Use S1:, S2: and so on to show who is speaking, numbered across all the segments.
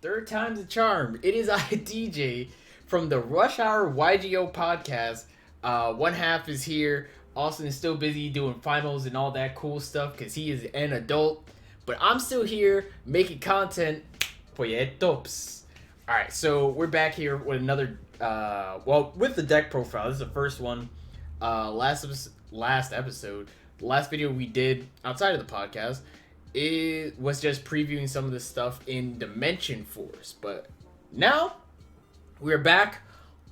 S1: Third time's a charm. It is I, DJ, from the Rush Hour YGO podcast. One half is here. Austin is still busy doing finals and all that cool stuff because he is an adult. But I'm still here making content for your tops. Alright, so we're back here with another, with the deck profile. This is the first one. Last episode, the last video we did outside of the podcast, it was just previewing some of the stuff in Dimension Force. But now we're back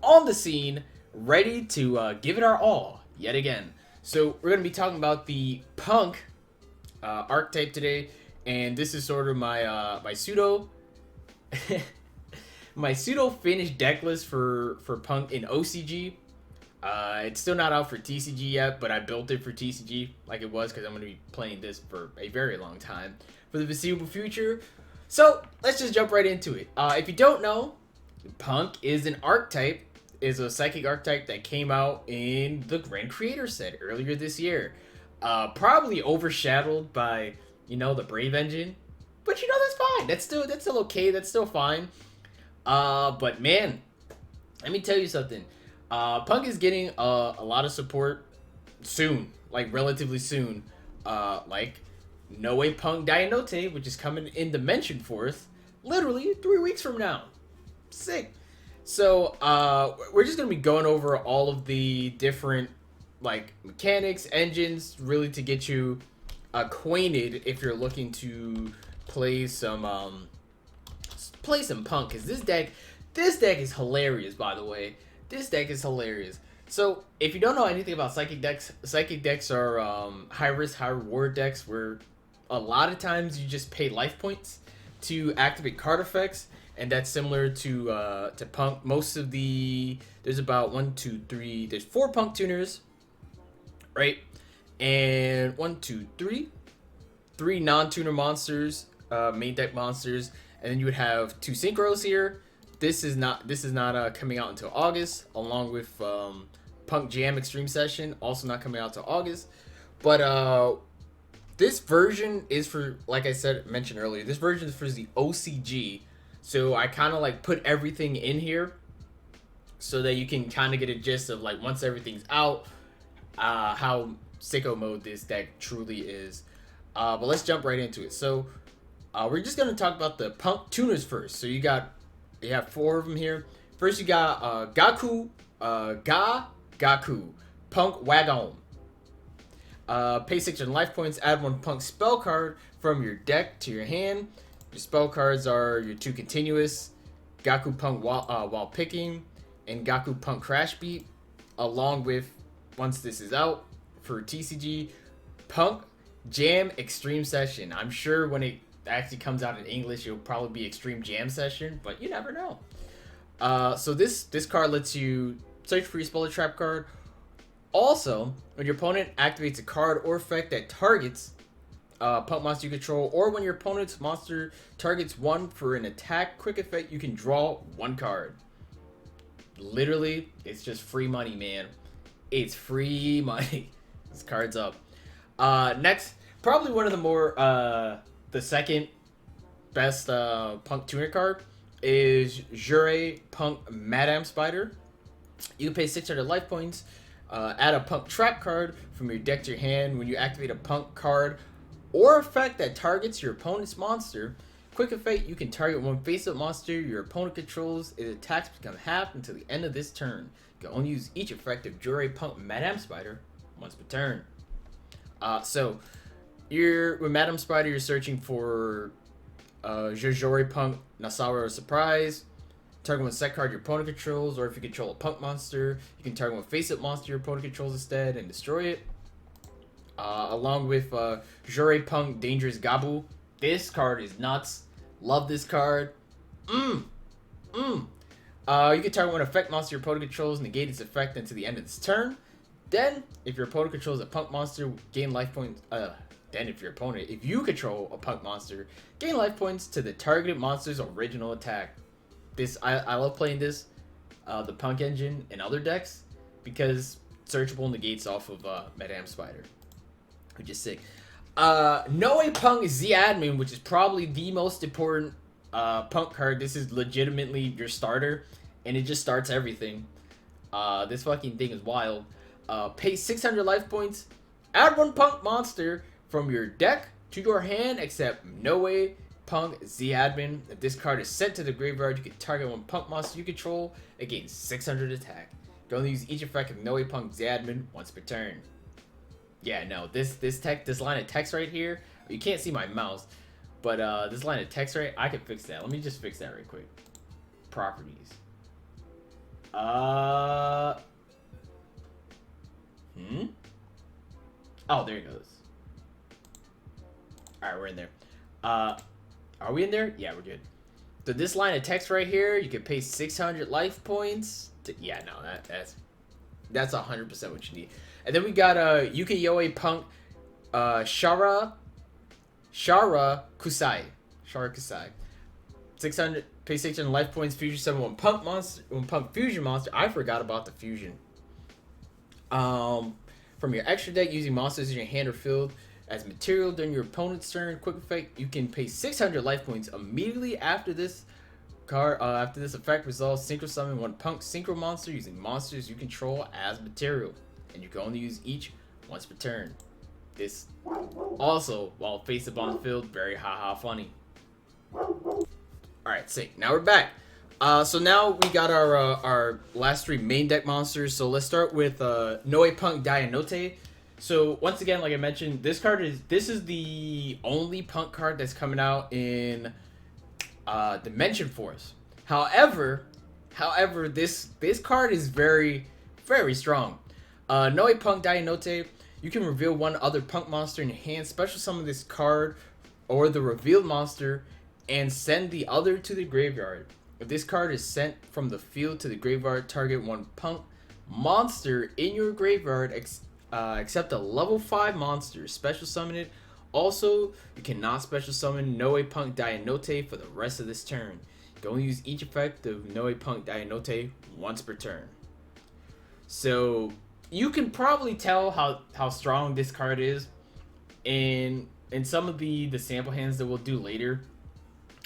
S1: on the scene, ready to give it our all yet again. So we're gonna be talking about the Punk archetype today, and this is sort of my my pseudo my pseudo finished deck list for Punk in OCG. It's still not out for TCG yet, but I built it for TCG like it was because I'm going to be playing this for a very long time for the foreseeable future. So let's just jump right into it. If you don't know, Punk is an archetype, is a psychic archetype that came out in the Grand Creator set earlier this year. Probably overshadowed by, the Brave Engine, but that's fine. That's still okay. That's still fine. But man, let me tell you something. Punk is getting a lot of support soon, like relatively soon. Like No Way Punk Dianote, which is coming in Dimension Force, literally 3 weeks from now. Sick. So we're just gonna be going over all of the different mechanics, engines, really to get you acquainted if you're looking to play some Punk. Cause this deck is hilarious, by the way. This deck is hilarious. So, if you don't know anything about psychic decks are high risk, high reward decks where a lot of times you just pay life points to activate card effects, and that's similar to Punk. There's about there's 4 Punk tuners, right? And 3 non-tuner monsters, main deck monsters, and then you would have 2 synchros here. This is not coming out until August, along with Punk Jam Extreme Session, also not coming out until August. But this version is for, like I mentioned earlier, this version is for the OCG. So I kind of put everything in here so that you can kind of get a gist of once everything's out, how sicko mode this deck truly is. But let's jump right into it. So we're just gonna talk about the Punk tuners first. So you have 4 of them here. First, you got Gaku, Punk Wagon. Pay 6 life points, add 1 Punk spell card from your deck to your hand. Your spell cards are your 2 continuous, Gaku Punk while picking, and Gaku Punk Crash Beat, along with, once this is out for TCG, Punk Jam Extreme Session. I'm sure when it actually comes out in English, it'll probably be Extreme Jam Session, but you never know. So this card lets you search for your spell trap card. Also, when your opponent activates a card or effect that targets Punk monster you control, or when your opponent's monster targets one for an attack quick effect, you can draw 1 card. Literally, it's just free money, man. It's free money. This card's up. Next, probably one of the more the second best Punk tuner card is Jure Punk Madame Spider. You can pay 600 life points, add a Punk trap card from your deck to your hand. When you activate a Punk card or effect that targets your opponent's monster, quick effect, you can target 1 face-up monster your opponent controls. Its attacks become half until the end of this turn. You can only use each effect of Jure Punk Madame Spider once per turn. So with Madame Spider, you're searching for Jojori Punk Nasawa or Surprise. Target 1 set card your opponent controls, or if you control a Punk monster, you can target 1 face-up monster your opponent controls instead and destroy it. Along with Jore Punk Dangerous Gabu. This card is nuts. Love this card. You can target 1 effect monster your opponent controls, negate its effect until the end of this turn. Then, if your opponent controls a Punk monster, gain life points. If you control a Punk monster, gain life points to the targeted monster's original attack. I love playing this, the Punk engine in other decks, because searchable negates off of Madame Spider, which is sick. No Way Punk Z Admin, which is probably the most important Punk card. This is legitimately your starter, and it just starts everything. This fucking thing is wild. Pay 600 life points. Add one Punk monster from your deck to your hand, except Noe, Punk, Z Admin. If this card is sent to the graveyard, you can target one Punk monster you control and gain 600 attack. You can only use each effect of Noe, Punk, Z Admin once per turn. Yeah, no, this line of text right here. You can't see my mouse, but this line of text right, I can fix that. Let me just fix that right quick. Properties. Oh, there it goes. All right, we're in there. Are we in there? Yeah, we're good. So this line of text right here, you can pay 600 life points. Yeah, no, that's 100% what you need. And then we got Ukiyo-e Punk, Shara Kusai. 600 pay 600 life points. Fusion summon one Punk fusion monster. I forgot about the fusion. From your extra deck, using monsters in your hand or field as material during your opponent's turn. Quick effect: you can pay 600 life points immediately after this card. After this effect resolves, synchro summon one Punk synchro monster using monsters you control as material, and you can only use each once per turn. This also, while face up on the field, very haha funny. Alright, sick. Now we're back. So now we got our last three main deck monsters. So let's start with Noe Punk Dianote. So once again, like I mentioned, this is the only Punk card that's coming out in Dimension Force. However, this card is very, very strong. Noe Punk Dianote, you can reveal one other Punk monster in your hand, special summon this card or the revealed monster, and send the other to the graveyard. If this card is sent from the field to the graveyard, target one Punk monster in your graveyard, except a level 5 monster. Special summon it. Also, you cannot special summon Noe Punk Dianote for the rest of this turn. You can only use each effect of Noe Punk Dianote once per turn. So you can probably tell how strong this card is in some of the sample hands that we'll do later,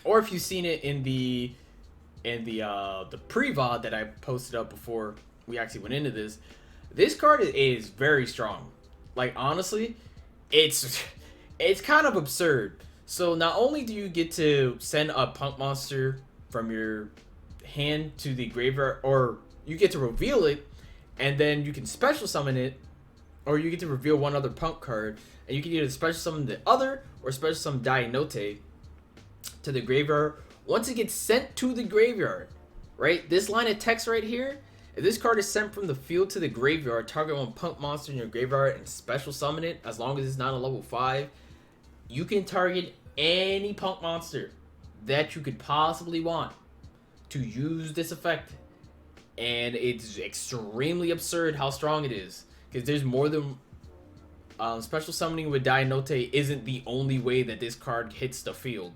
S1: or if you've seen it in the pre-VOD that I posted up before we actually went into this. This card is very strong. Like, honestly, it's kind of absurd. So not only do you get to send a Punk monster from your hand to the graveyard, or you get to reveal it, and then you can special summon it, or you get to reveal one other Punk card, and you can either special summon the other or special summon Dianote to the graveyard. Once it gets sent to the graveyard, right? This line of text right here, if this card is sent from the field to the graveyard, target one Punk monster in your graveyard and special summon it, as long as it's not a level 5, you can target any Punk monster that you could possibly want to use this effect. And it's extremely absurd how strong it is, because there's more than special summoning with Dianote isn't the only way that this card hits the field.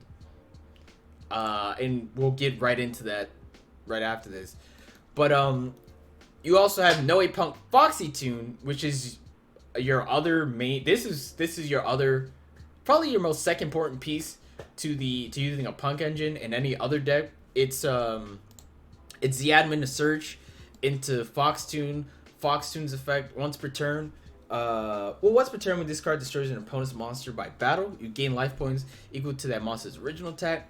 S1: And we'll get right into that right after this. But you also have Noe Punk Foxy Tune, which is your other main. This is your other, probably your most second important piece to using a Punk engine in any other deck. It's the admin to search into Fox Tune. Fox Tune's effect once per turn. Once per turn when this card destroys an opponent's monster by battle, you gain life points equal to that monster's original attack.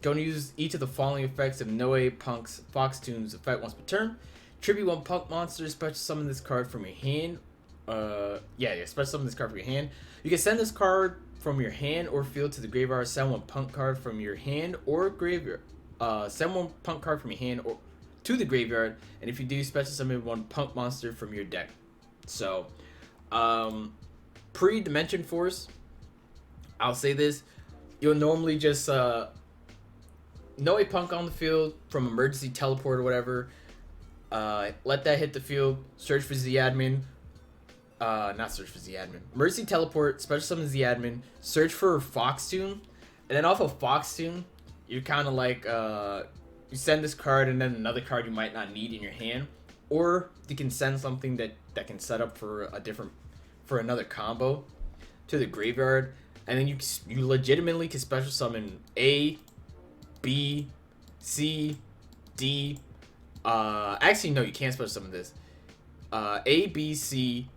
S1: Going to use each of the following effects of Noe Punk's Fox Tune's effect once per turn. Tribute one Punk monster, special summon this card from your hand. Special summon this card from your hand. You can send this card from your hand or field to the graveyard. Send one Punk card from your hand or graveyard. Send one Punk card from your hand or to the graveyard, and if you do, special summon one Punk monster from your deck. So, pre-Dimension Force, I'll say this: you'll normally just Noe Punk on the field from emergency teleport or whatever. Let that hit the field. Search for Z Admin. Not search for Z Admin. Emergency teleport. Special summon Z Admin. Search for Fox Tune, and then off of Fox Tune, you're kind of like you send this card and then another card you might not need in your hand, or you can send something that can set up for another combo to the graveyard, and then you legitimately can special summon a B, C, D. Actually, no, you can't special summon this. A, B, C,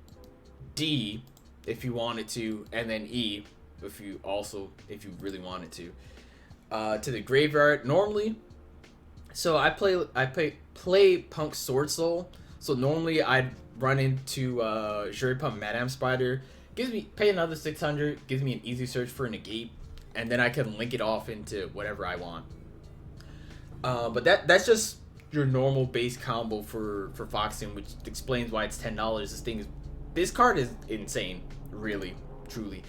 S1: D, if you wanted to, and then E, if you really wanted to the graveyard normally. So I play Punk Sword Soul. So normally I'd run into Jury Pump Madame Spider. Pay another 600, gives me an easy search for a negate, and then I can link it off into whatever I want. But that's just your normal base combo for Foxing, which explains why it's $10. This card is insane, really, truly.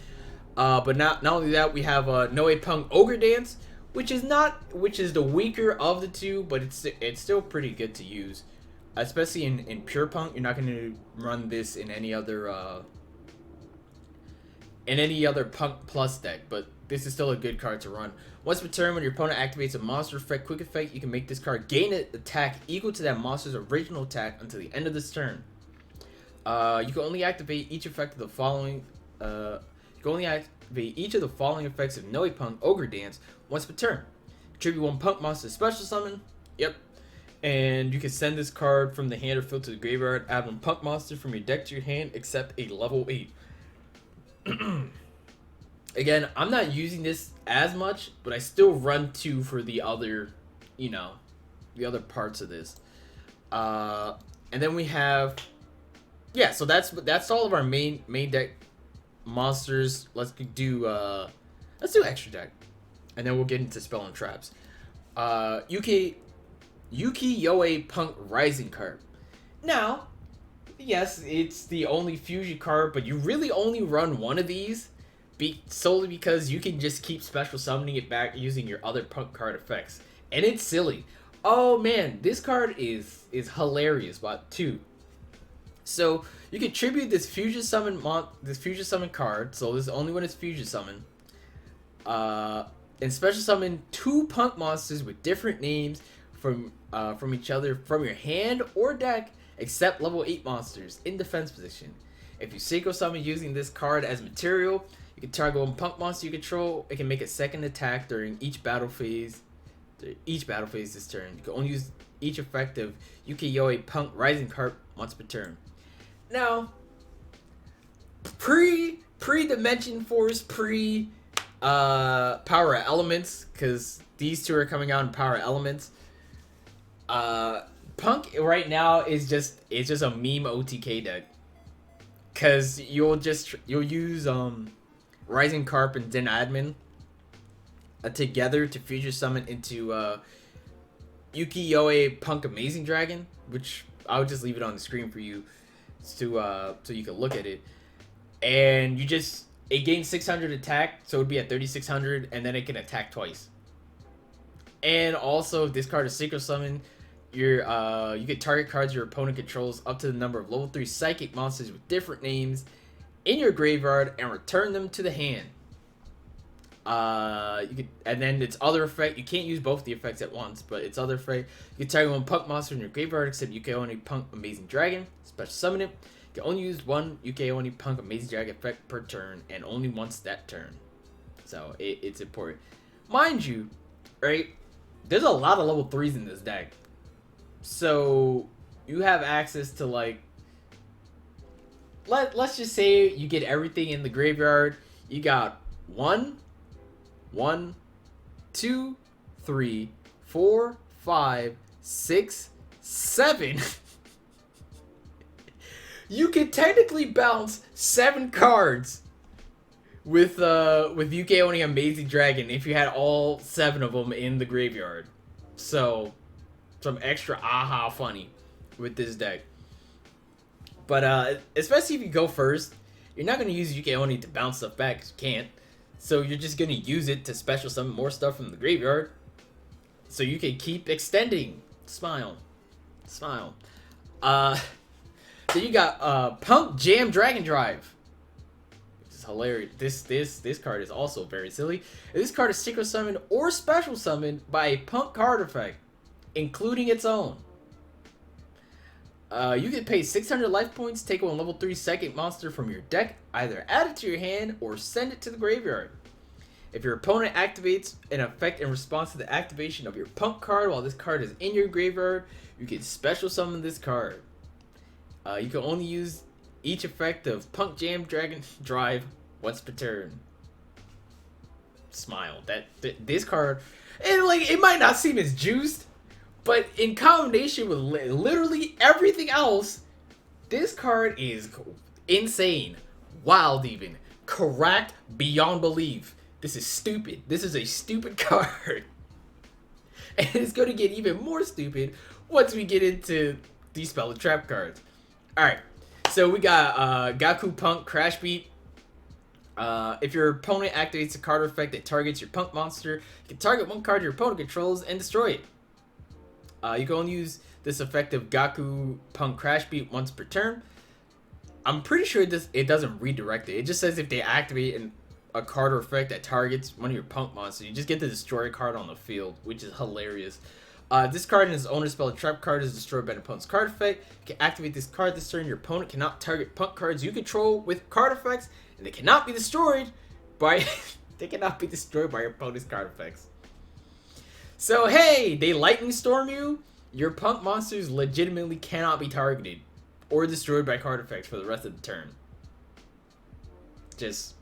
S1: But not only that, we have Noe Punk Ogre Dance, which is the weaker of the two, but it's still pretty good to use, especially in pure Punk. You're not going to run this in any other Punk Plus deck, but this is still a good card to run. Once per turn, when your opponent activates a monster effect quick effect, you can make this card gain an attack equal to that monster's original attack until the end of this turn. You can only activate each effect of the following. You can only activate each of the following effects of Noe Punk Ogre Dance once per turn. Contribute 1 Punk monster special summon. Yep. And you can send this card from the hand or field to the graveyard. Add 1 Punk monster from your deck to your hand, except a level 8. Again, I'm not using this as much, but I still run 2 for the other, the other parts of this. And then we have, yeah. So that's all of our main deck monsters. Let's do extra deck, and then we'll get into spell and traps. Yuki-Yoe Punk Rising card. Now, yes, it's the only fusion card, but you really only run one of these, solely because you can just keep special summoning it back using your other Punk card effects, and it's silly. Oh man, this card is hilarious, but too. So you can tribute this fusion summon card. So this is only when it's fusion summon. And special summon 2 Punk monsters with different names from each other from your hand or deck, except level 8 monsters in defense position. If you synchro summon using this card as material, you can target 1 Punk monster you control. It can make a second attack during each battle phase. This turn. You can only use each effect of Yuki-Yoe Punk Rising card once per turn. Now, pre-Dimension Force, Power Elements, because these two are coming out in Power Elements. Punk right now is just a meme OTK deck, because you'll use Rising Carp and Den Admin together to future summon into Yuki-Yoe Punk Amazing Dragon, which I'll just leave it on the screen for you so you can look at it. And it gains 600 attack, so it would be at 3600, and then it can attack twice. And also, if this card is synchro summon, you can target cards your opponent controls up to the number of level 3 psychic monsters with different names in your graveyard and return them to the hand. And then its other effect, you can't use both the effects at once, but its other effect, you can target 1 Punk monster in your graveyard, except you can only Punk Amazing Dragon, special summon it. You can only use 1 only Punk Amazing Dragon effect per turn, and only once that turn. So it's important. Mind you, right, there's a lot of level 3s in this deck. So you have access to, like, let's just say you get everything in the graveyard. You got 1, 2, 3, 4, 5, 6, 7. You can technically bounce 7 cards with Yuki-Oni Amazing Dragon if you had all 7 of them in the graveyard. So some extra aha funny with this deck. But especially if you go first, you're not going to use Yuki-Oni to bounce stuff back, because you can't. So you're just going to use it to special summon more stuff from the graveyard, so you can keep extending. Smile. Then you got Punk Jam Dragon Drive, which is hilarious. This card is also very silly. This card is synchro summoned or special summoned by a Punk card effect, including its own. You can pay 600 life points, take 1 level 3 psychic monster from your deck, either add it to your hand or send it to the graveyard. If your opponent activates an effect in response to the activation of your Punk card while this card is in your graveyard, you can special summon this card. You can only use each effect of Punk Jam Dragon Drive once per turn. Smile. This card, and like it might not seem as juiced, but in combination with literally everything else, this card is insane, wild, even correct beyond belief. This is stupid. This is a stupid card, and it's going to get even more stupid once we get into these spell and trap cards. All right, so we got Gaku Punk Crash Beat. If your opponent activates a card effect that targets your Punk monster, you can target one card your opponent controls and destroy it. You can only use this effect of Gaku Punk Crash Beat once per turn. I'm pretty sure it doesn't redirect it. It just says if they activate a card or effect that targets one of your Punk monsters, you just get to destroy a card on the field, which is hilarious. This card in its owner's spell trap card is destroyed by an opponent's card effect. You can activate this card this turn. Your opponent cannot target Punk cards you control with card effects, and they cannot be destroyed by your opponent's card effects. So hey, they lightning storm you. Your Punk monsters legitimately cannot be targeted or destroyed by card effects for the rest of the turn. Just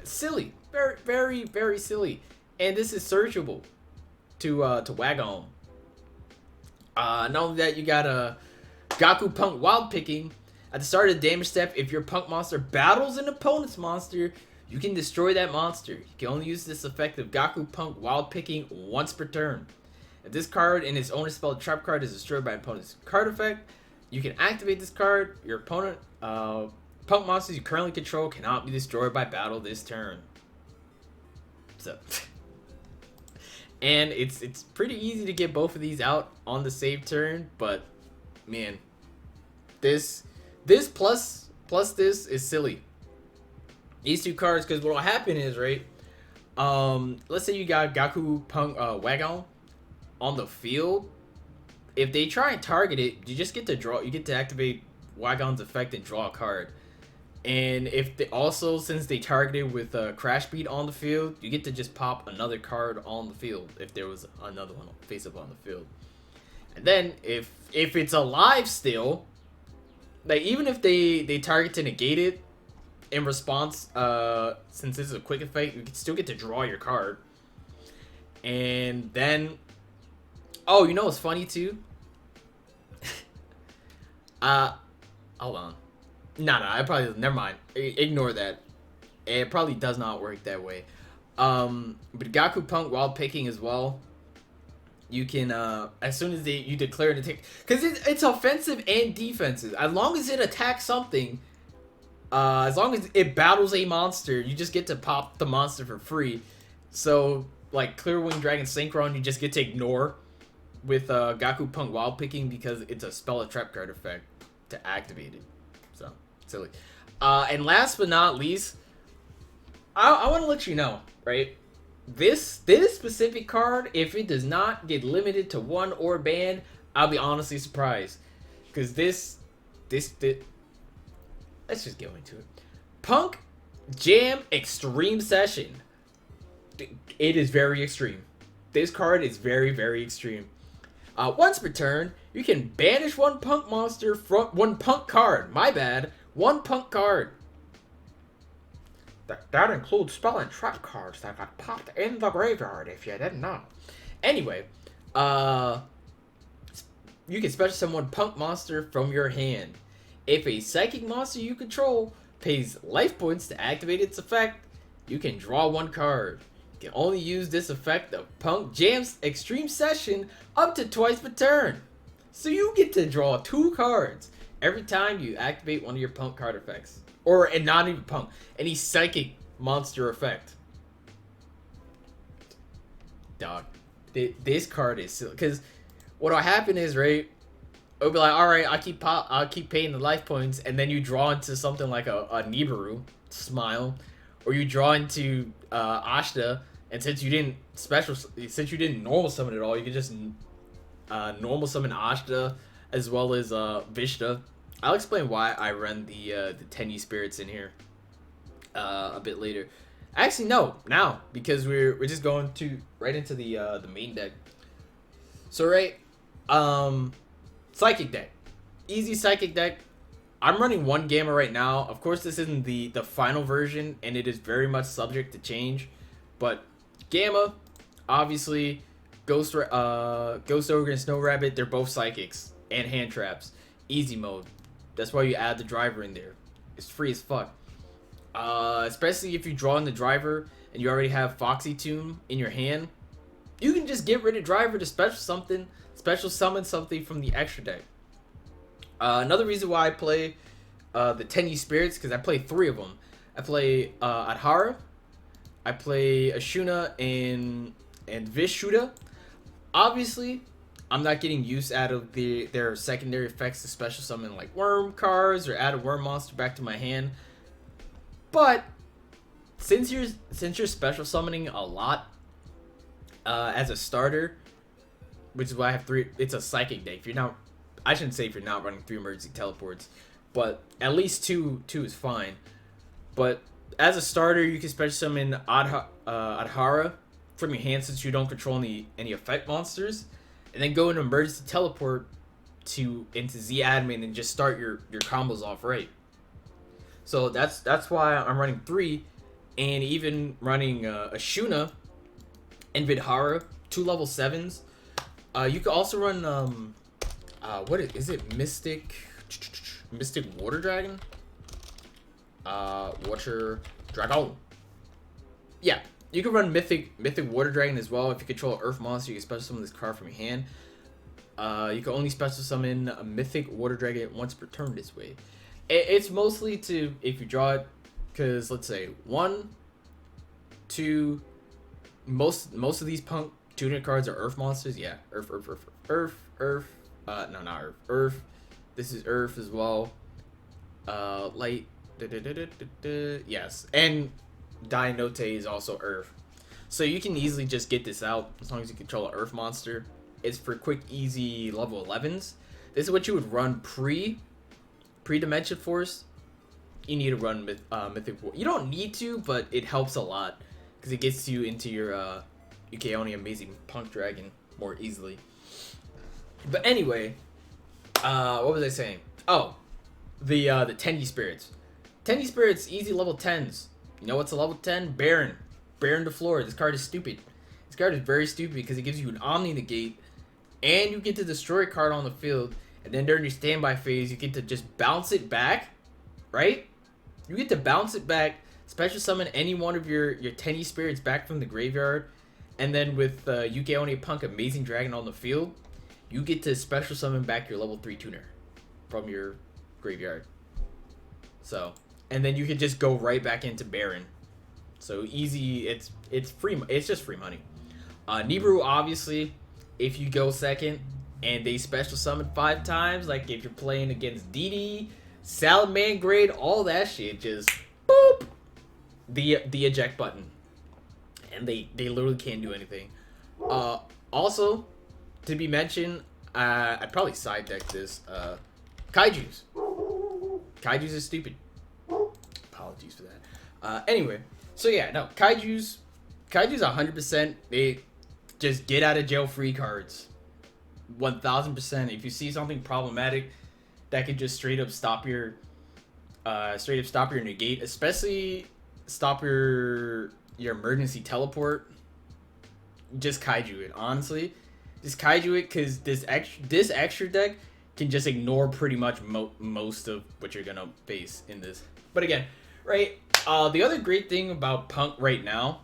S1: silly, very, very, very silly. And this is searchable to Wagon. Not only that, you got a Gaku Punk Wild Picking. At the start of the damage step, if your Punk monster battles an opponent's monster, you can destroy that monster. You can only use this effect of Gaku Punk Wild Picking once per turn. If this card in its owner's spell trap card is destroyed by an opponent's card effect, you can activate this card. Your opponent Punk monsters you currently control cannot be destroyed by battle this turn. So, and it's pretty easy to get both of these out on the save turn, but man, this plus this is silly. These two cards, because what will happen is, right, let's say you got Gaku Punk Wagon on the field. If they try and target it, you just get to draw. You get to activate Wagon's effect and draw a card. And if they also, since they targeted with Crash Beat on the field, you get to just pop another card on the field if there was another one face up on the field. And then if it's alive still, like even if they target to negate it in response, since this is a quick effect, you can still get to draw your card. And then, oh, you know what's funny too? Hold on. No, I probably, never mind. Ignore that. It probably does not work that way. But Gaku Punk Wild Picking as well. You can, as soon as you declare an attack, because it's offensive and defensive. As long as it attacks something, as long as it battles a monster, you just get to pop the monster for free. So, like Clear Wing Dragon Synchron, you just get to ignore with Gaku Punk Wild Picking because it's a spell a trap card effect to activate it. So, silly. And last but not least, I want to let you know, right? This specific card, if it does not get limited to one or banned, I'll be honestly surprised. Because this, let's just go into it. Punk Jam Extreme Session. It is very extreme. This card is very, very extreme. Once per turn, you can banish one Punk monster from one Punk card. My bad. One Punk card. That includes spell and trap cards that got popped in the graveyard, if you didn't know. Anyway, you can special summon Punk monster from your hand. If a psychic monster you control pays life points to activate its effect, you can draw one card. You can only use this effect of Punk Jam's Extreme Session up to twice per turn. So you get to draw 2 cards every time you activate one of your Punk card effects. Or, and not even Punk, any psychic monster effect. Dog, this card is silly. Because what'll happen is, right, it'll be like, alright, I'll keep paying the life points, and then you draw into something like a Nibiru, Smile, or you draw into Ashta, and since you didn't normal summon it all, you can just normal summon Ashta as well as Vishta. I'll explain why I run the Tenyi spirits in here a bit later. Actually, no, now because we're just going to right into the main deck. So right, um, psychic deck, easy psychic deck. I'm running one gamma right now. Of course, this isn't the final version, and it is very much subject to change. But gamma, obviously, Ghost Ogre and Snow Rabbit, they're both psychics and hand traps. Easy mode. That's why you add the driver in there. It's free as fuck. Especially if you draw in the driver and you already have Foxy Tomb in your hand, you can just get rid of driver to special summon something from the extra deck. Another reason why I play the Tenyi Spirits, because I play 3 of them. I play Adhara, I play Ashuna and Vishuddha. Obviously, I'm not getting use out of their secondary effects to special summon like worm cards or add a worm monster back to my hand. But since you're special summoning a lot as a starter, which is why I have 3. It's a psychic deck. If you're not, I shouldn't say if you're not running 3 emergency teleports, but at least two is fine. But as a starter, you can special summon Adhara from your hand since you don't control any effect monsters, and then go into emergency teleport into Z admin and just start your combos off right. So that's why I'm running 3, and even running Ashuna and Vidhara, 2 level 7s. You could also run what is it? Mystic Water Dragon? Water Dragon. Yeah, you can run Mythic Water Dragon as well. If you control an Earth monster, you can special summon this card from your hand. You can only special summon a Mythic Water Dragon once per turn this way. It's mostly to, if you draw it, because let's say 1, 2, most of these Punk tuner cards are Earth monsters. Yeah, Earth. No, not Earth. This is Earth as well. Light. Yes, and Dianote is also Earth. So you can easily just get this out as long as you control an Earth monster. It's for quick, easy level 11s. This is what you would run pre-Dimension Force. You need to run Mythic War. You don't need to, but it helps a lot because it gets you into your Ukeoni Amazing Punk Dragon more easily. But anyway, what was I saying? Oh, the Tenyi Spirits. Tenyi Spirits, easy level 10s. You know what's a level 10? Baron. Baron to floor. This card is stupid. This card is very stupid because it gives you an Omni Negate, and you get to destroy a card on the field, and then during your standby phase, you get to just bounce it back, right? You get to bounce it back, special summon any one of your Tenyi Spirits back from the graveyard, and then with Ukeoni Punk Amazing Dragon on the field, you get to special summon back your level 3 tuner from your graveyard. So, and then you could just go right back into Baron. So easy, it's free. It's just free money. Nibiru, obviously, if you go second and they special summon 5 times, like if you're playing against DD, Salamand Grade, all that shit, just boop, the eject button, and they literally can't do anything. Also, to be mentioned, I'd probably side deck this. Kaijus. Kaijus is stupid. Apologies for that. Anyway, so yeah, no, Kaijus 100%. They just get out of jail free cards. 1000%. If you see something problematic, that could just straight up stop your negate, especially stop your emergency teleport. Just Kaiju it, honestly. Just Kaiju it, because this extra deck can just ignore pretty much most of what you're gonna face in this. But again, right, the other great thing about Punk right now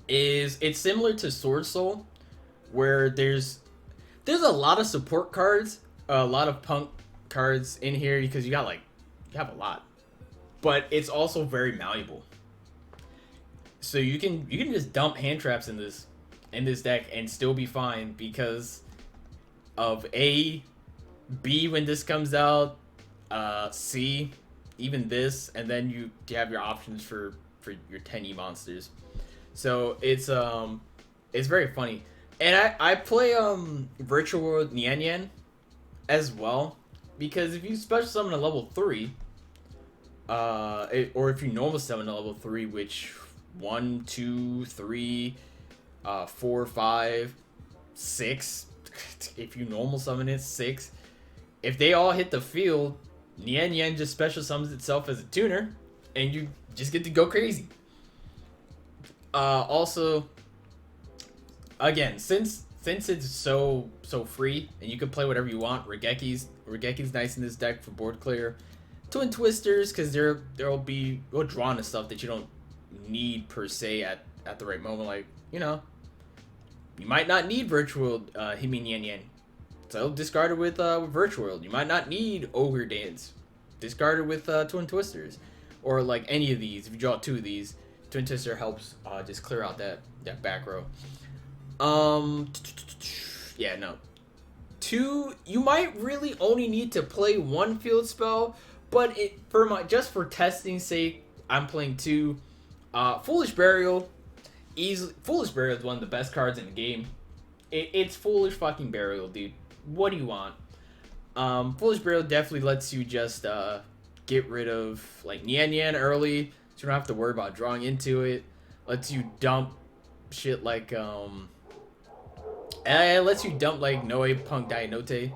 S1: is it's similar to Sword Soul, where there's a lot of support cards, a lot of Punk cards in here because you have a lot, but it's also very malleable. So you can just dump hand traps in this deck and still be fine because of A, B when this comes out, C, even this, and then you have your options for your 10E monsters. So it's very funny. And I play Virtual World Nian Yan as well, because if you special summon a level 3, or if you normal summon a level 3, which 1, 2, 3, 4, 5, 6. If you normal summon it, 6. If they all hit the field, Nian Yan just special summons itself as a tuner, and you just get to go crazy. Also, again, since it's so free and you can play whatever you want, Regeki's nice in this deck for board clear. Twin Twisters, because there'll be we'll draw into stuff that you don't need per se at the right moment. Like, you know, you might not need Virtual Himi Nian Yan, so discard it with Virtual World. You might not need Ogre Dance, discard it with Twin Twisters, or like any of these. If you draw 2 of these, Twin Twister helps just clear out that back row. Yeah, no. 2, you might really only need to play 1 field spell, but just for testing sake, I'm playing 2. Foolish Burial, Foolish Burial is one of the best cards in the game. It's Foolish fucking Burial, dude. What do you want? Foolish Burial definitely lets you just get rid of like Nian Yan early, so you don't have to worry about drawing into it. Lets you dump shit like it lets you dump like Noe Punk Dainote.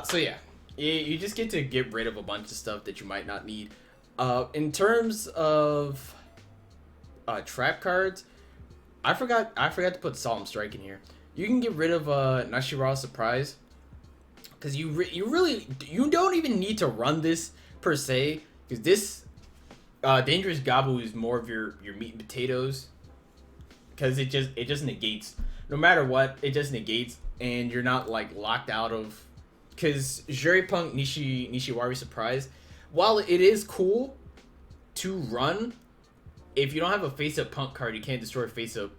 S1: So yeah, you just get to get rid of a bunch of stuff that you might not need. In terms of trap cards, I forgot to put Solemn Strike in here. You can get rid of Nashira's Surprise, because you don't even need to run this per se, because this Dangerous Gabu is more of your meat and potatoes, because it just negates no matter what. It just negates, and you're not like locked out of, because Juri Punk Nishiwari Surprise, while it is cool to run, if you don't have a face-up Punk card, you can't destroy face-up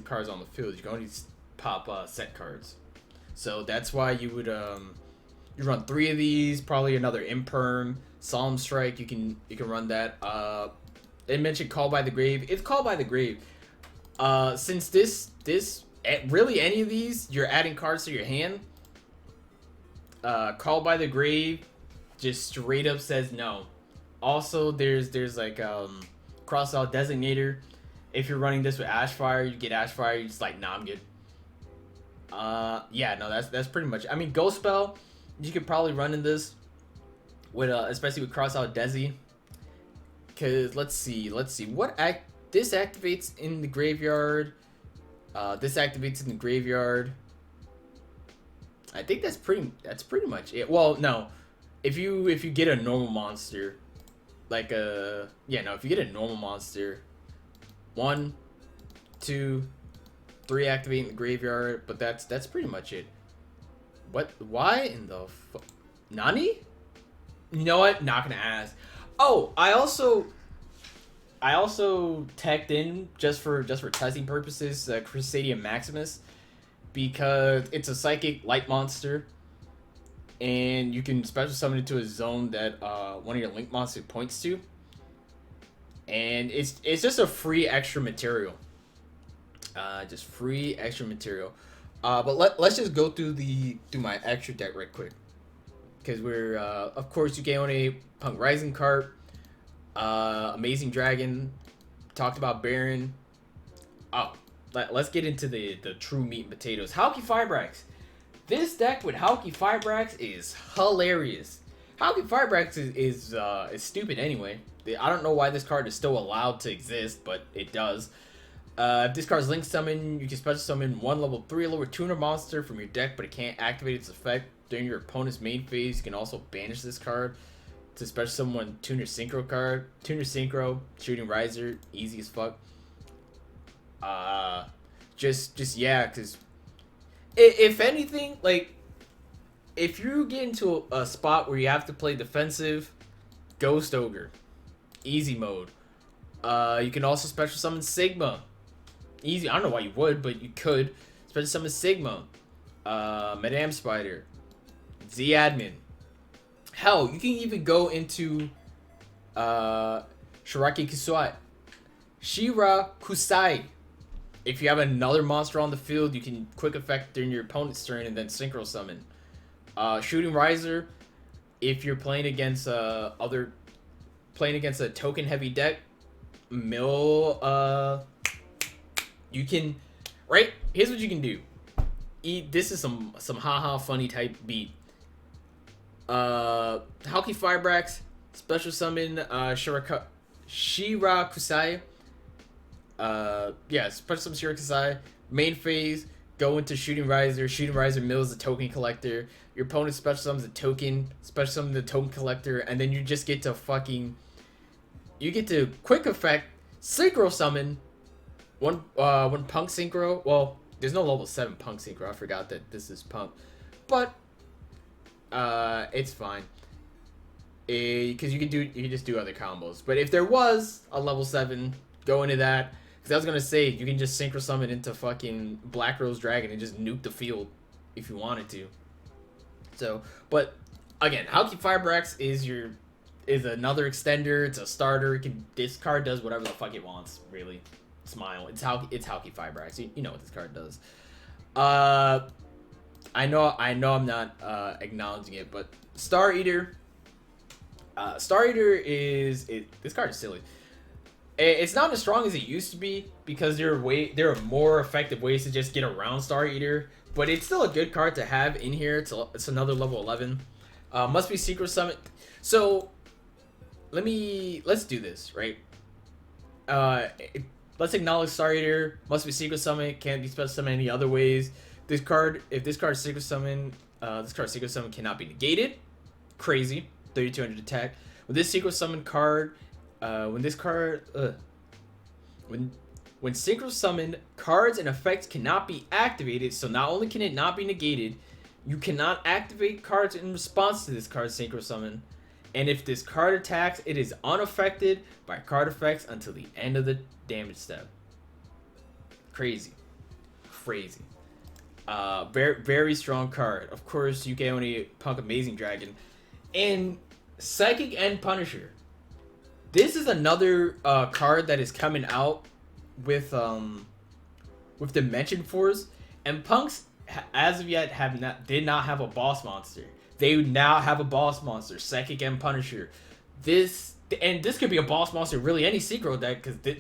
S1: cards on the field. You can only pop set cards. So that's why you would you run 3 of these, probably another Imperm, Solemn Strike. You can run that. They mentioned Call by the Grave. It's Call by the Grave. Since this really any of these, you're adding cards to your hand. Call by the Grave just straight up says no. Also, there's like Cross Out Designator. If you're running this with Ashfire, you get Ashfire. You're just like, nah, I'm good. Yeah, no, that's pretty much. I mean, Ghost Spell, you could probably run in this with especially with Cross Out Desi. Cause let's see what this activates in the graveyard. This activates in the graveyard. I think that's pretty much it. Well, no, if you get a normal monster, like if you get a normal monster, 1, 2, 3 activate in the graveyard, but that's pretty much it. What? Why in the Nani? You know what? Not gonna ask. Oh, I also teched in just for testing purposes Crusadia Maximus, because it's a psychic light monster, and you can special summon it to a zone that one of your link monsters points to, and it's just a free extra material. Just free extra material. But let's just go through my extra deck right quick, because we're of course Yukeone Punk Rising Cart, Amazing Dragon, talked about Baron. Let's get into the true meat and potatoes. Hauki Firebrax. This deck with Hauki Firebrax is hilarious. Hauki Firebrax is stupid anyway. I don't know why this card is still allowed to exist, but it does. If this card's link summon, you can special summon 1 level 3 lower tuner monster from your deck, but it can't activate its effect during your opponent's main phase. You can also banish this card to special summon 1 tuner synchro card. Tuner synchro, shooting riser, easy as fuck. Just yeah, because if anything, like, if you get into a spot where you have to play defensive, Ghost Ogre, easy mode. You can also special summon Sigma. Easy. I don't know why you would, but you could. Special summon Sigma. Madame Spider. Z-Admin. Hell, you can even go into Shiraki Kusai. Shira Kusai. If you have another monster on the field, you can quick effect during your opponent's turn and then synchro summon. Shooting Riser. If you're playing against a token heavy deck, Mill, you can, right? Here's what you can do. This is some haha funny type beat. Halki Firebrax, special summon Shira Kusai. Yeah, special summon Shira Kusai. Main phase, go into Shooting Riser. Shooting Riser mills the token collector. Your opponent special summons a token. Special summon the token collector, and then you just get to you get to quick effect synchro summon one Punk synchro. Well, there's no level 7 Punk synchro. I forgot that this is Punk, but it's fine. Because you can just do other combos. But if there was a level 7, go into that. Because I was gonna say you can just synchro summon into fucking Black Rose Dragon and just nuke the field if you wanted to. So, but again, Halki Firebrax is another extender. It's a starter. This card does whatever the fuck it wants. Really, smile. It's Halki Firebrax. You know what this card does. I know I'm not acknowledging it, but Star Eater. Star Eater this card is silly. It's not as strong as it used to be because there are more effective ways to just get around Star Eater, but it's still a good card to have in here. It's another level 11. Must be Secret Summon. So let's do this, right? Let's acknowledge Star Eater. Must be Secret Summon. Can't be special summon any other ways. If this card is Secret Summon, Secret Summon cannot be negated. Crazy. 3200 attack. With this Secret Summon card, when Synchro Summon, cards and effects cannot be activated, so not only can it not be negated, you cannot activate cards in response to this card's Synchro Summon. And if this card attacks, it is unaffected by card effects until the end of the damage step. Crazy. Very, very strong card. Of course, you can only Punk Amazing Dragon. And Psychic and Punisher. This is another card that is coming out with Dimension Force, and Punks as of yet did not have a boss monster. They now have a boss monster, Psychic and Punisher. This could be a boss monster, really any Synchro deck, because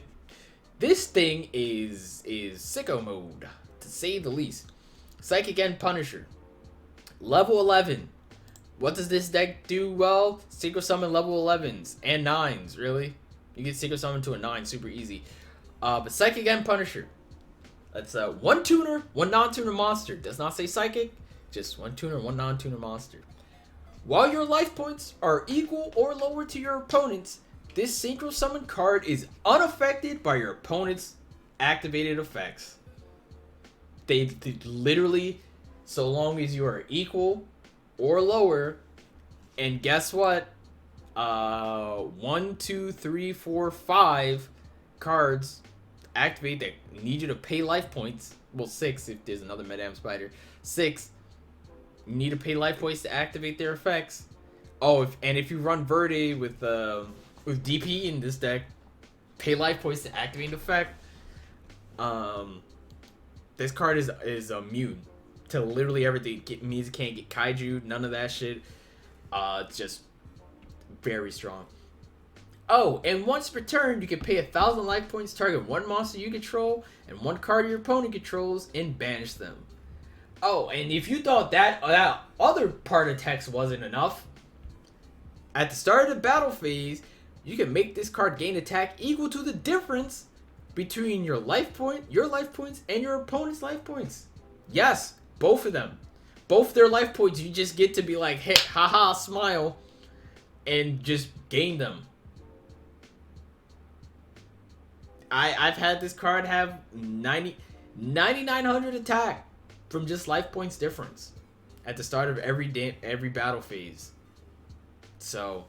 S1: this thing is sicko mode, to say the least. Psychic and Punisher, level 11. What does this deck do well? Synchro Summon level 11s and 9s, really. You get Synchro Summon to a 9, super easy. But Psychic and Punisher. That's one tuner, one non-tuner monster. Does not say Psychic, just one tuner, one non-tuner monster. While your life points are equal or lower to your opponent's, this Synchro Summon card is unaffected by your opponent's activated effects. They literally, so long as you are equal or lower, and guess what? 1, 2, 3, 4, 5 cards activate that need you to pay life points. Well, 6 if there's another Madame Spider. 6. You need to pay life points to activate their effects. Oh, if you run Verde with DP in this deck, pay life points to activate the effect. This card is immune to literally everything. It means it can't get Kaiju, none of that shit. It's just very strong. Oh, and once per turn, you can pay 1,000 life points, target one monster you control, and one card your opponent controls, and banish them. Oh, and if you thought that other part of text wasn't enough, at the start of the battle phase, you can make this card gain attack equal to the difference between your life points, and your opponent's life points. Yes, both of them. Both their life points, you just get to be like, hey, haha, smile, and just gain them. I've had this card have 9,900 attack from just life points difference at the start of every battle phase. So,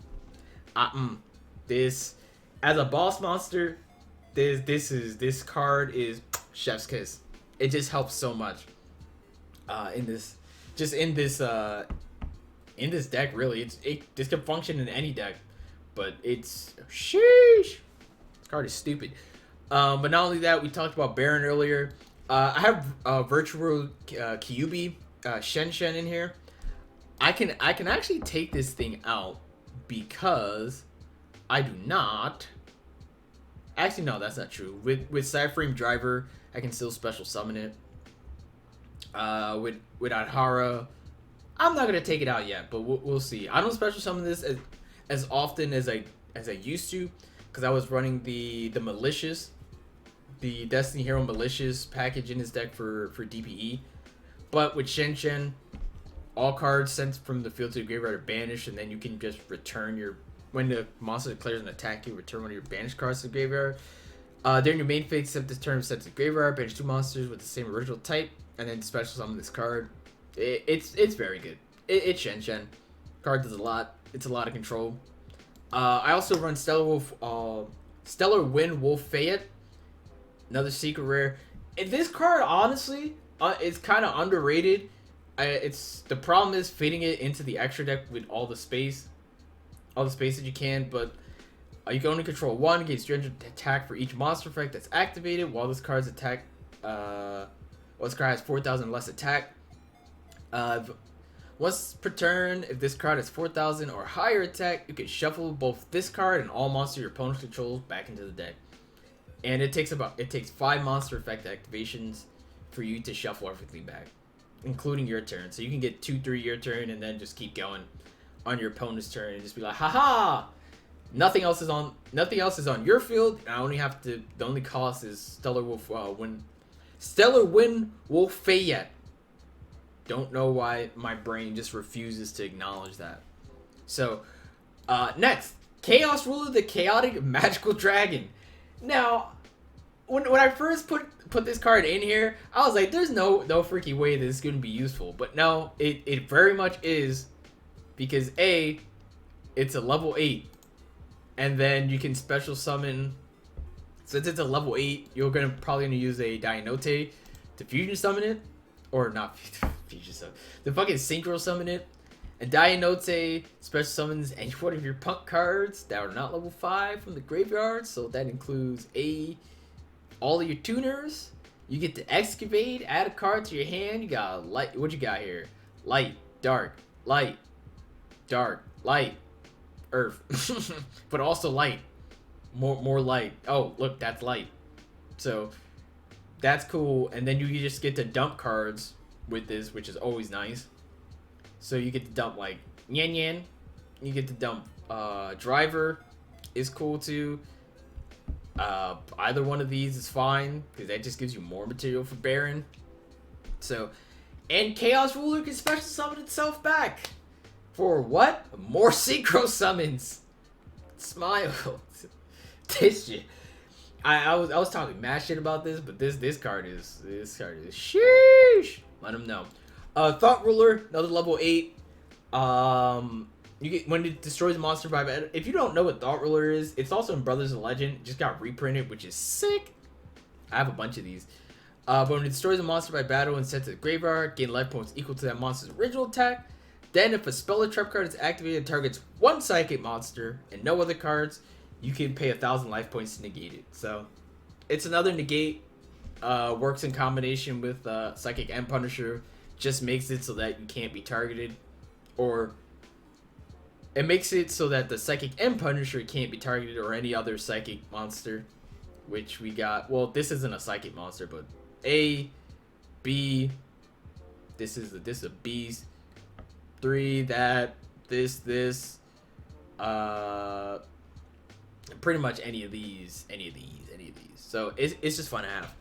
S1: this as a boss monster, this card is chef's kiss. It just helps so much. In this deck, really, this can function in any deck, but it's sheesh. This card is stupid. But not only that, we talked about Baron earlier. I have Virtual Kyubi Shen in here. I can actually take this thing out because I do not Actually, no, that's not true. With Cyframe Driver, I can still special summon it. With Adhara, I'm not gonna take it out yet, but we'll see. I don't special summon this as often as I used to, because I was running the malicious, the Destiny Hero malicious package in his deck for DPE. But with Shen Shen, all cards sent from the field to the graveyard are banished, and then you can just return your when the monster declares an attack, you return one of your banished cards to the graveyard. During your main phase, except this turn sent to the graveyard, banish 2 monsters with the same original type, and then special summon this card. It's very good. It's Shen Shen. Card does a lot. It's a lot of control. I also run Stellar Wind Wolf Fayette, another secret rare. And this card, honestly, is kind of underrated. It's the problem is fitting it into the extra deck with all the space that you can. But you can only control 1, gain 300 attack for each monster effect that's activated. While this card's attack, this card has 4,000 less attack. Once per turn, if this card has 4,000 or higher attack, you can shuffle both this card and all monsters your opponent controls back into the deck. And it takes 5 monster effect activations for you to shuffle everything back, including your turn. So you can get 2-3 your turn and then just keep going on your opponent's turn and just be like, haha! Nothing else is on your field. And I only have to. The only cost is Stellar Wind Wolf Fayette. Don't know why my brain just refuses to acknowledge that. So, next, Chaos Ruler, the Chaotic Magical Dragon. Now, when I first put this card in here, I was like, there's no freaking way this is going to be useful. But no, it very much is, because A, it's a level 8, and then you can special summon. Since it's a level 8, you're probably gonna use a Dianote to fusion summon it, or not fusion summon, to fucking synchro summon it. And Dianote special summons any one of your P.U.N.K cards that are not level 5 from the graveyard, so that includes all of your tuners. You get to excavate, add a card to your hand. You got light. What you got here? Light, dark, light, dark, light, earth, but also light. More light. Oh, look, that's light. So that's cool. And then you just get to dump cards with this, which is always nice. So you get to dump like Yan Yan. You get to dump Driver is cool too. Either one of these is fine because that just gives you more material for Baron. So, and Chaos Ruler can special summon itself back for what? More synchro summons. Smile. This shit. I was talking mad shit about this, but this card is sheesh. Let him know. Thought Ruler, another level 8. You get when it destroys a monster by battle. If you don't know what Thought Ruler is, it's also in Brothers of Legend. It just got reprinted, which is sick. I have a bunch of these. But when it destroys a monster by battle and sent to the graveyard, gain life points equal to that monster's original attack. Then, if a spell or trap card is activated and targets one psychic monster and no other cards, you can pay 1,000 life points to negate it. So, it's another negate. Works in combination with Psychic and Punisher. Just makes it so that you can't be targeted. Or, it makes it so that the Psychic and Punisher can't be targeted or any other Psychic monster. Which we got. Well, this isn't a Psychic monster, but A, B. This is a B's. 3, that, this. Pretty much any of these. So it's just fun to have.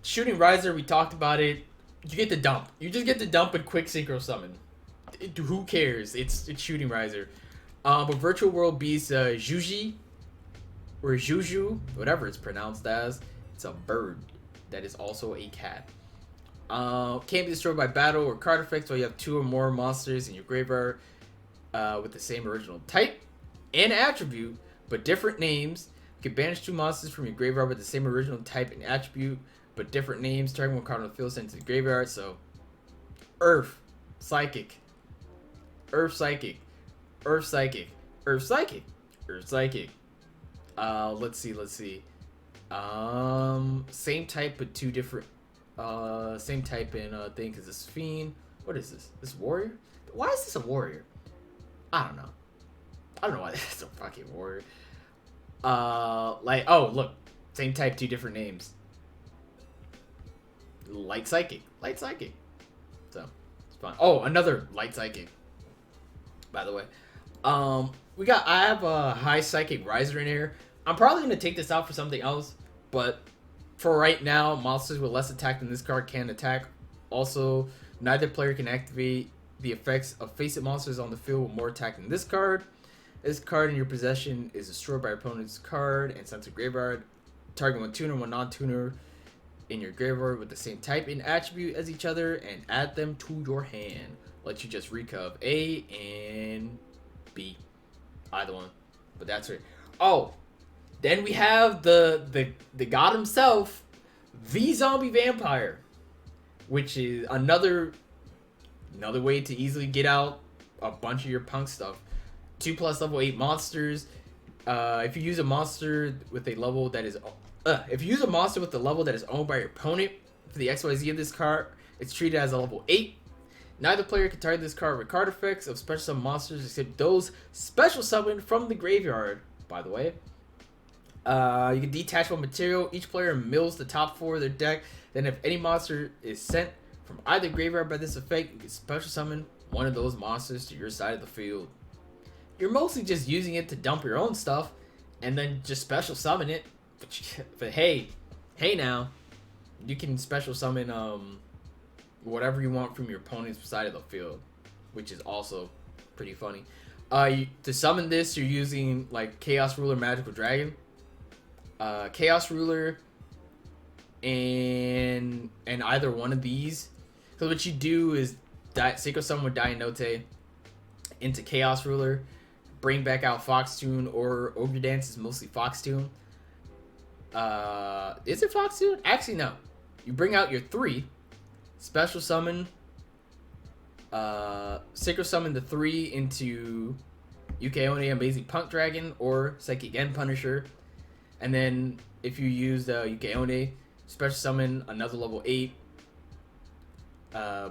S1: Shooting Riser, we talked about it. You get the dump. You just get the dump and quick synchro summon. Who cares? It's Shooting Riser. But Virtual World Beast Juji or Juju, whatever it's pronounced as, it's a bird that is also a cat. Can't be destroyed by battle or card effects while you have 2 or more monsters in your graveyard with the same original type and attribute, but different names. You can banish 2 monsters from your graveyard with the same original type and attribute, but different names. Target one card on the field sent to the graveyard. So, Earth, Psychic, Earth, Psychic, Earth, Psychic, Earth, Psychic, Earth, Psychic. Let's see. Same type but 2 different. Same type in thing because this Fiend. What is this? This Warrior? Why is this a Warrior? I don't know why this is a fucking Warrior. Like, oh, look. Same type, two different names. Light Psychic. Light Psychic. So, it's fun. Oh, another Light Psychic. By the way. I have a High Psychic Riser in here. I'm probably going to take this out for something else. But for right now, monsters with less attack than this card can attack. Also, neither player can activate the effects of face-it monsters on the field with more attack than this card. This card in your possession is destroyed by your opponent's card and sent to graveyard. Target one tuner, one non-tuner in your graveyard with the same type and attribute as each other and add them to your hand. Let you just recov A and B. Either one. But that's right. Oh, then we have the god himself, the zombie vampire, which is another way to easily get out a bunch of your punk stuff. 2+ level 8 monsters. If you use a monster with a level that is owned by your opponent for the XYZ of this card, it's treated as a level 8. Neither player can target this card with card effects of special summon monsters except those special summoned from the graveyard, by the way. You can detach one material. Each player mills the top 4 of their deck. Then if any monster is sent from either graveyard by this effect, you can special summon one of those monsters to your side of the field. You're mostly just using it to dump your own stuff and then just special summon it. But hey now, you can special summon whatever you want from your opponent's side of the field, which is also pretty funny. To summon this, you're using like Chaos Ruler, Magical Dragon, Chaos Ruler, and either one of these. So what you do is Sacred Summon with Dianote into Chaos Ruler, bring back out Foxtune, or Ogre Dance is mostly Foxtune. Is it Foxtune? Actually, no. You bring out your 3, special summon, Sacred Summon the 3 into P.U.N.K, Amazing Punk Dragon, or Psychic End Punisher. And then if you use P.U.N.K, special summon another level 8,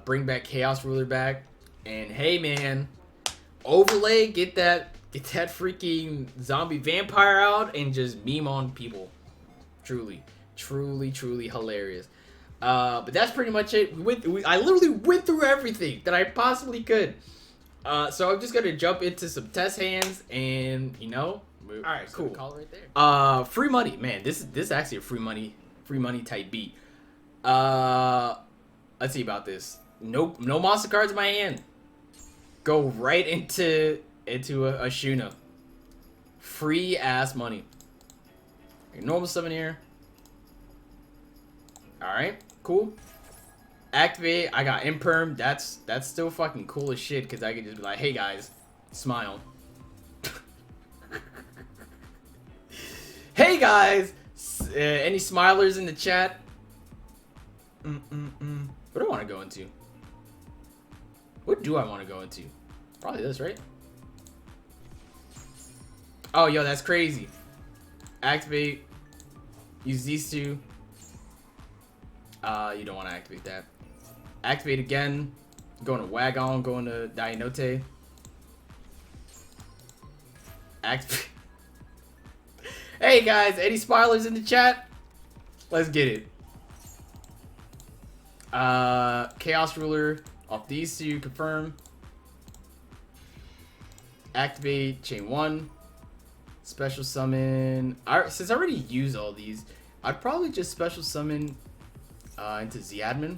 S1: bring back Chaos Ruler back, and hey man, overlay, get that freaking zombie vampire out and just meme on people. Truly hilarious. But that's pretty much it. I literally went through everything that I possibly could. So I'm just gonna jump into some test hands, and all right, cool. Call right there. Free money, man. This is actually a free money type beat. Let's see about this. No monster cards in my hand. Go right into a Shuna. Free ass money. Your normal summon here. Alright, cool. Activate. I got Imperm. That's still fucking cool as shit, because I can just be like, hey guys, smile. Hey guys! Any smilers in the chat? What do I want to go into? What do I want to go into? Probably this, right? Oh, yo, that's crazy. Activate. Use these 2. You don't want to activate that. Activate again. Going to Wagon, going to Dianote. Activate. Hey guys, any spoilers in the chat? Let's get it. Chaos Ruler off these 2, confirm. Activate, chain 1. Special summon. Since I already used all these, I'd probably just special summon into Zadman.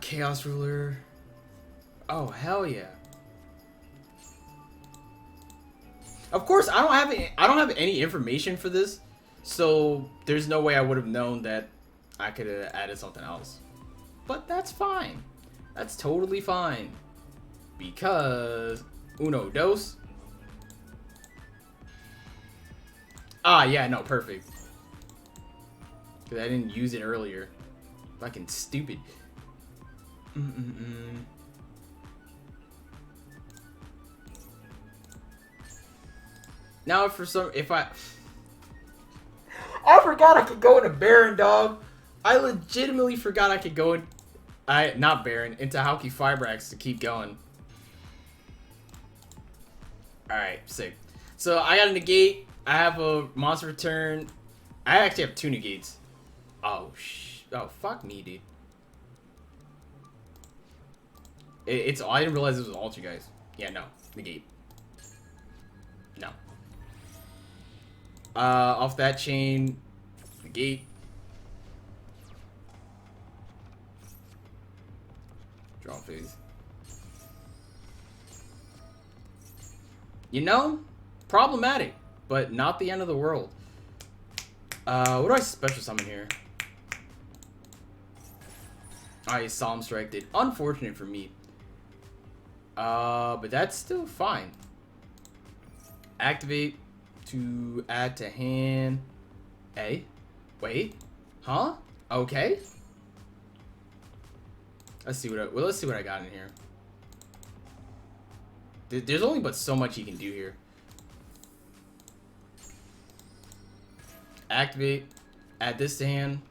S1: Chaos Ruler. Oh, hell yeah. Of course, I don't have any information for this, so there's no way I would have known that I could have added something else. But that's fine. That's totally fine. Because uno, dos. Ah, yeah, no, perfect. Because I didn't use it earlier. Fucking stupid. Now if I forgot I could go into Baron, dog. I legitimately forgot I could go in not Baron, into Hauki Fibrax to keep going. Alright, sick. So I got a negate. I have a monster return. I actually have 2 negates. Oh, fuck me, dude. It's. I didn't realize it was alter, guys. Yeah, no. Negate. No. Off that chain. Negate. Draw phase. You know? Problematic. But not the end of the world. What do I special summon here? I Solemn Strike did. Unfortunate for me. But that's still fine. Activate to add to hand. Hey, wait, huh? Okay. Let's see what I got in here. There's only but so much you can do here. Activate. Add this to hand.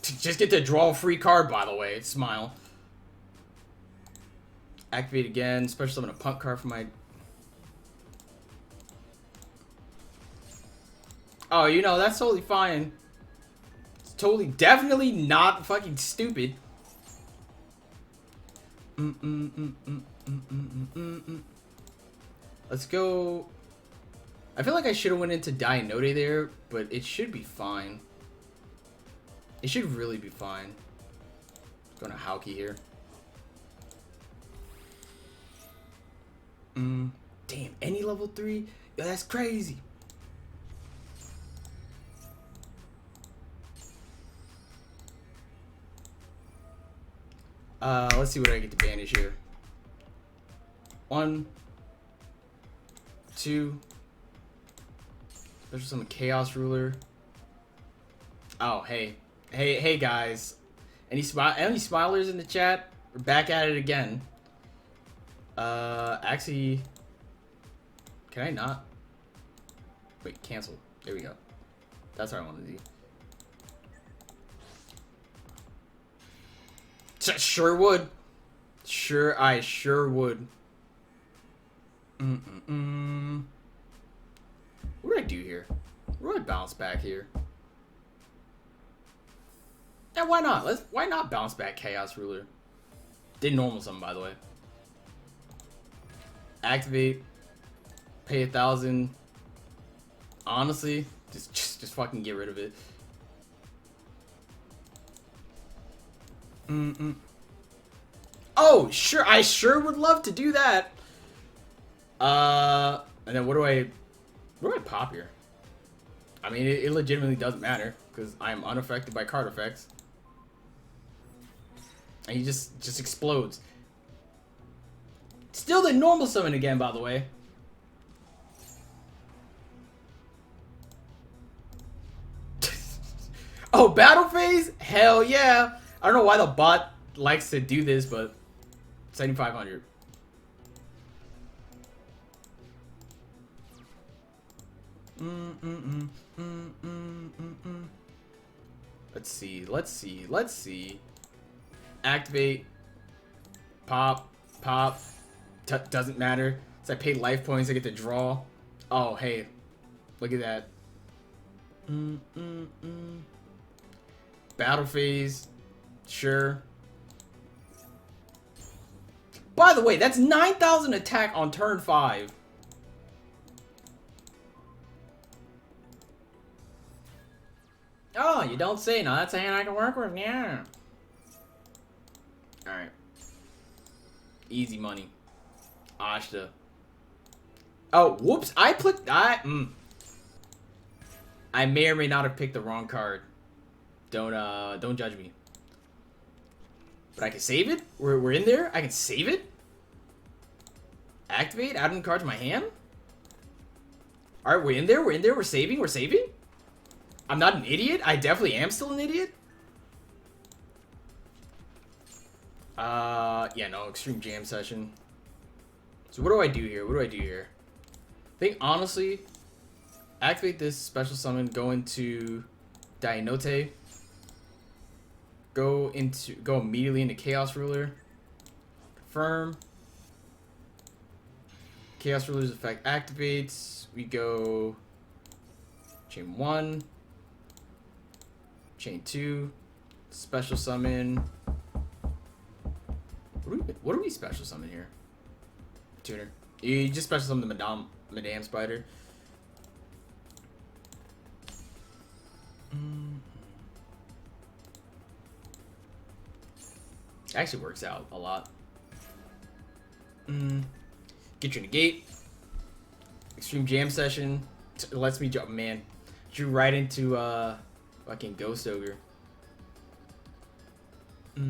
S1: Just get to draw a free card, by the way. Smile. Activate again. Special summon a P.U.N.K card for my... Oh, you know, that's totally fine. It's totally, definitely not fucking stupid. Let's go... I feel like I should have went into Dianote there, but it should be fine. It should really be fine. Going to P.U.N.K here. Damn, any level 3? Yo, that's crazy. Let's see what I get to banish here. 1, 2. Special summon Chaos Ruler. Oh, hey. Hey guys. Any smilers in the chat? We're back at it again. Actually, can I not? Wait, cancel. There we go. That's what I wanted to do. Sure would. I sure would. What do I do here? What do I bounce back here? Yeah, why not? Why not bounce back Chaos Ruler? Did normal summon, by the way. Activate. Pay 1,000. Honestly, just fucking get rid of it. Oh, sure. I sure would love to do that. And then what do I pop here? I mean, it legitimately doesn't matter because I'm unaffected by card effects. And he just explodes. Still the normal summon again, by the way. Oh, battle phase? Hell yeah. I don't know why the bot likes to do this, but 7,500. Let's see. Activate. Pop. Doesn't matter. So I pay life points, I get to draw. Oh, hey. Look at that. Battle phase. Sure. By the way, that's 9,000 attack on turn 5. Oh, you don't say. No, that's a hand I can work with. Yeah. Alright. Easy money. Ashta. Oh, whoops. I may or may not have picked the wrong card. Don't judge me. But I can save it? We're in there? I can save it? Activate? Add a card to my hand? Alright, we're in there? We're saving? I'm not an idiot? I definitely am still an idiot? Yeah, no, extreme jam session. So what do I do here? I think, honestly, activate this special summon, go into Dianote. Go immediately into Chaos Ruler. Confirm. Chaos Ruler's effect activates. We go chain 1, chain 2, special summon. What do we special summon here? Tuner. You just special summon the Madame Spider. Actually works out a lot. Get you negate. Extreme Jam Session. Lets me jump. Man, drew right into fucking Ghost Ogre. How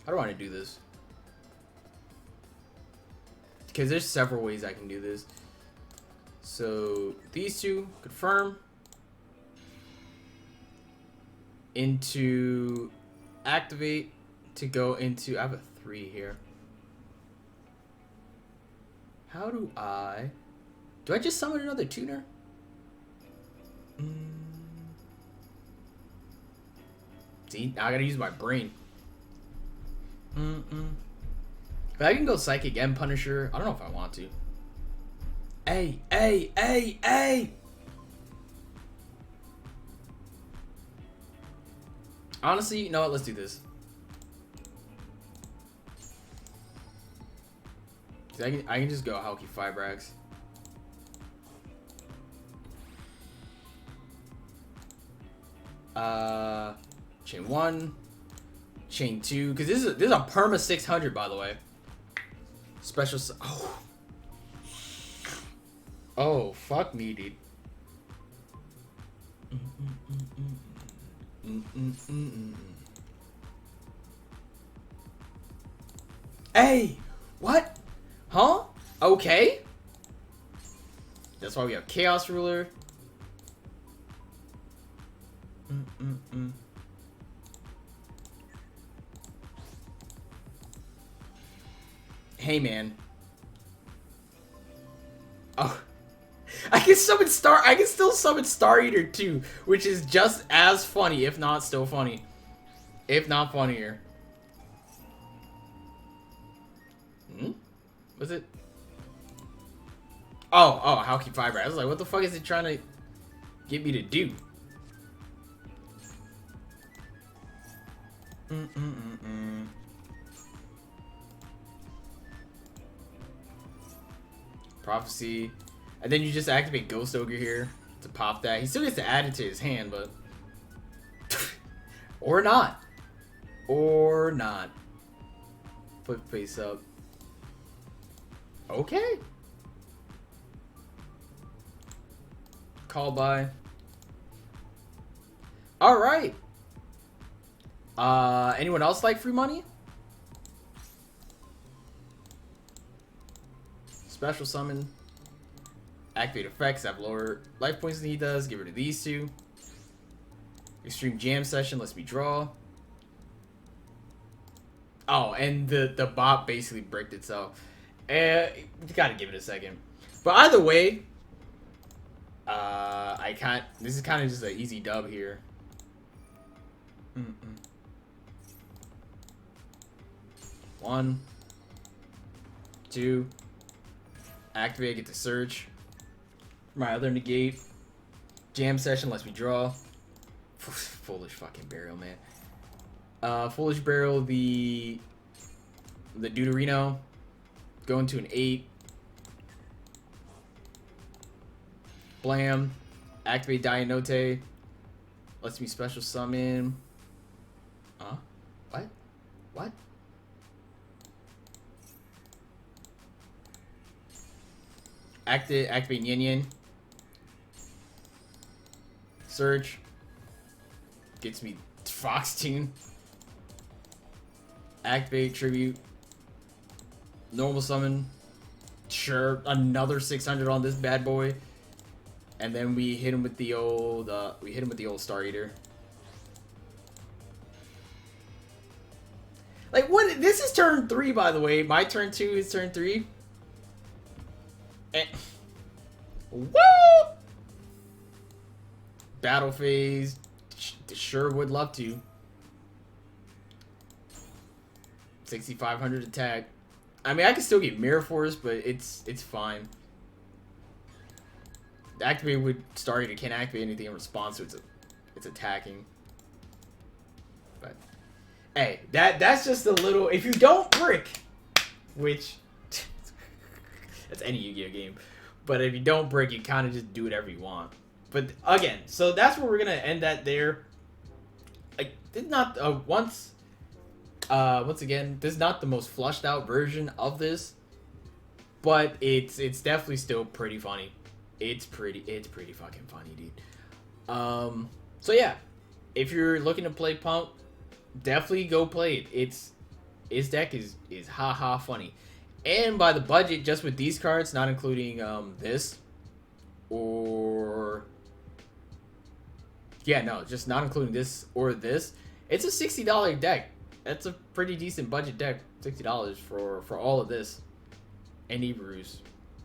S1: do I want to do this? Because there's several ways I can do this. So these two confirm into activate to go into. I have a 3 here. How do I just summon another tuner? See, now I gotta use my brain. But I can go Psychic and Punisher. I don't know if I want to. Hey! Honestly, you know what? Let's do this. I can just go Halky Fibrax. Chain 1, chain 2, because this is a perma 600, by the way. Special. Oh, fuck me, dude. Hey, what? Huh? Okay. That's why we have Chaos Ruler. Hey, man. Oh, I can still summon Star Eater too, which is just as funny, if not still funny, if not funnier. Was it? Oh, Halky Fiber. I was like, what the fuck is it trying to get me to do? Prophecy. And then you just activate Ghost Ogre here to pop that. He still gets to add it to his hand, but... or not. Or not. Put face up. Okay. Call by. Alright. Anyone else like free money? Special summon. Activate effects, have lower life points than he does. Get rid of these two. Extreme Jam Session lets me draw. Oh, and the bot basically bricked itself. You gotta give it a second. But either way, this is kind of just an easy dub here. 1, 2. Activate, get to search. My other negate. Jam Session lets me draw. Foolish fucking Burial, man. Foolish Burial, the Deuterino. Go into an 8. Blam. Activate Dianote. Lets me special summon. What? What? Activate Yin Yin. Surge. Gets me Fox Tune. Activate Tribute. Normal summon. Sure, another 600 on this bad boy. And then we hit him with the old Star Eater. Like, what? This is turn 3, by the way. My turn 2 is turn 3. Woo! Battle phase. Sure would love to. 6,500 attack. I mean, I can still get Mirror Force, but it's fine. Activate with starting, it can't activate anything in response to its attacking. But hey, that's just a little. If you don't brick, which that's any Yu-Gi-Oh game, but if you don't brick, you kind of just do whatever you want. But again, so that's where we're gonna end that there. Like, this is not once again, this is not the most flushed out version of this, but it's definitely still pretty funny. It's pretty fucking funny, dude. So yeah, if you're looking to play Punk, definitely go play it. Its deck is haha funny, and by the budget, just with these cards, not including this, or yeah, no, just not including this or this, it's a $60 deck. That's a pretty decent budget deck. $60 for all of this and Eberus.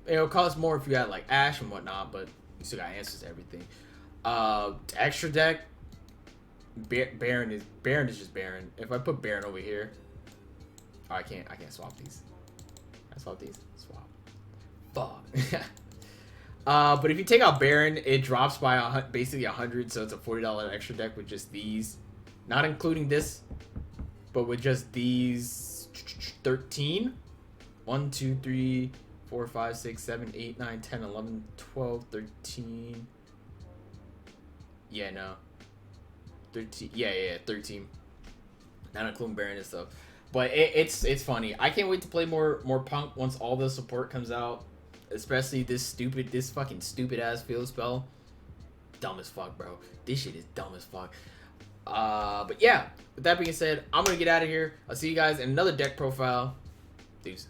S1: It'll cost more if you got like Ash and whatnot, but you still got answers to everything. Extra deck, Baron is just Baron. If I put Baron over here, oh, I can't swap these. I swap these. Swap. Fuck. But if you take out Baron, it drops by basically 100, so it's a $40 extra deck with just these, not including this, but with just these 13. 1, 2, 3, 4, 5, 6, 7, 8, 9, 10, 11, 12, 13. Yeah, no. 13. Yeah, 13. Not including Baron and stuff. But it's funny. I can't wait to play more Punk once all the support comes out. Especially this fucking stupid ass field spell. Dumb as fuck, bro. This shit is dumb as fuck. But yeah, with that being said, I'm gonna get out of here. I'll see you guys in another deck profile. Deuces.